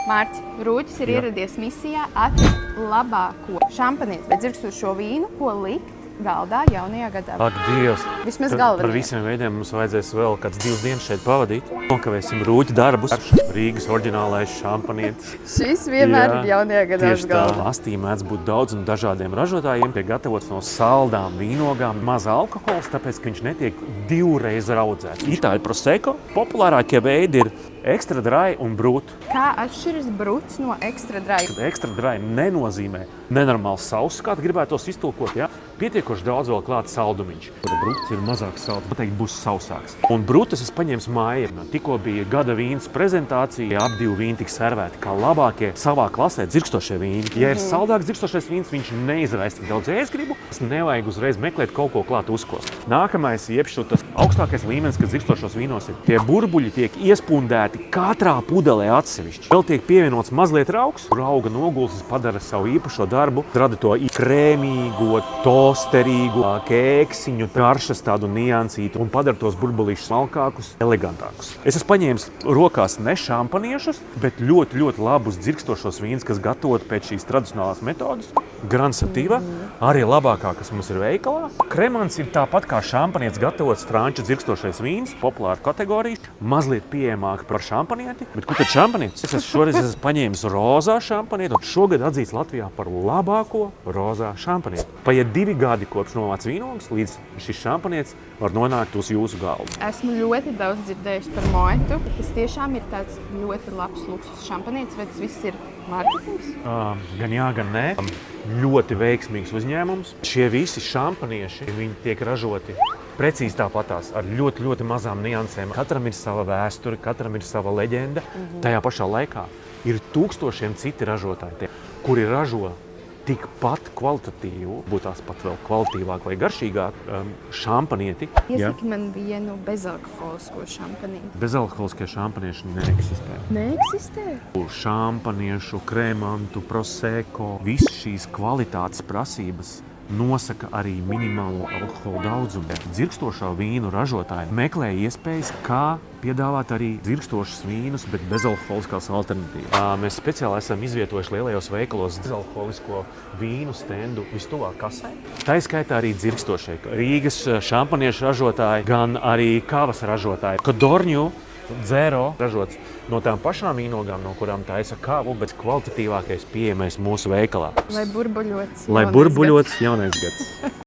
Mārcis Rūķis ir ieradies misijā atrast labāko šampanieti vai dzirkstošo vīnu, ko likt galdā jaunajā gadā. Ak, Dievs! Vismaz Par galvenais. visiem veidiem mums vajadzēs vēl kāds 2 dienas šeit pavadīt. Nokavēsim Rūķa darbus. Rīgas oriģinālais šampanietis. Šis vienmēr ir jaunajā gadā uz Tieši tā, galda. astī mēdz būt daudz un dažādiem ražotājiem. Tiek gatavots no saldām vīnogām, maz alkohols, tāpēc, ka viņš netiek 2 reizes raudzēts. Itāļu prosecco populārākie veidi ir extra dry un brut. Kā atšķiras bruts no ekstra dry? Extra dry nenozīmē nenormāls sauss, kā tu gribētu tos iztulkot. Ja? Pietiekoši daudz vēl klāt saldumiņš. Bruts ir mazāk salds, noteikti būs sausāks. Un brutas es paņēmu māja. Tikko bija gada vīns prezentācija, ap 2 vīni tika servēti kā labākie savā klasē dzirkstošie vīni. Ja ir saldāks dzirkstošais vīns, viņš neizraisa tik daudz ēstgribu. Tas nevajag uzreiz meklēt kaut ko klāt uzkost. Nākamais, jebšu tas augstākais līmenis, kas dzirkstošos vīnos ir. Tie burbuļi tiek iespundēti katrā pudelē atsevišķi. Vēl tiek pievienots mazliet raugs, kur auga nogulsnes padara savu īpašo darbu, rada to krēmīgo, tosterīgu kēksiņu, garšas tādu niansītu un padara tos burbulīšus smalkākus, elegantākus. Es esmu paņēmis rokās ne šampaniešus, bet ļoti, ļoti labus dzirkstošos vīnus, kas gatavot pēc šīs tradicionālās metodas. Gran Sativa, arī labākā, kas mums ir veikalā. Kremants ir tāpat kā šampanietis gatavots franču dzirkstošais vīns, populāra kategorija, mazliet pieejamāk par šampanieti. Bet kur tad šampanietis? Šoreiz esmu paņēmis rozā šampanieti un šogad atzīts Latvijā par labāko rozā šampanieti. Paiet 2 gadi kopš novāc vīnogas, līdz šis šampanietis var nonākt uz jūsu galvu. Esmu ļoti daudz dzirdējusi par Moetu. Tas tiešām ir tāds ļoti labs luksus šampanietis, vai tas viss ir marketings? Gan jā, gan nē. Ļoti veiksmīgs uzņēmums. Šie visi šampanieši, viņi tiek ražoti precīzi tāpatās, ar ļoti, ļoti mazām niansēm. Katram ir sava vēsture, katram ir sava leģenda. Tajā pašā laikā ir tūkstošiem citi ražotāji, kuri ražo tikpat kvalitatīvu, būtu tās pat vēl kvalitīvāk vai garšīgāk šampanieti. Iesaki man vienu bezalkoholisko šampanieti. Bezalkoholiskie šampanieši neeksistē. Neeksistē? Šampaniešu, kremantu, prosecco, visas šīs kvalitātes prasības nosaka arī minimālo alkohola daudzumu. Dzirkstošā vīnu ražotāji meklē iespējas, kā piedāvāt arī dzirkstošus vīnus, bet bezalkoholiskās alternatīvas. Mēs speciāli esam izvietojuši lielajos veikalos bezalkoholisko vīnu stendu vistuvāk kasē. Tā skaitā arī dzirkstošie Rīgas šampaniešu ražotāji, gan arī kavas ražotāji. Codorniu Zero ražots no tām pašām vīnogām, no kurām taisa kavu, bet kvalitatīvākais pieejamais mūsu veikalā. Lai burbuļots Lai burbuļots jaunais gads.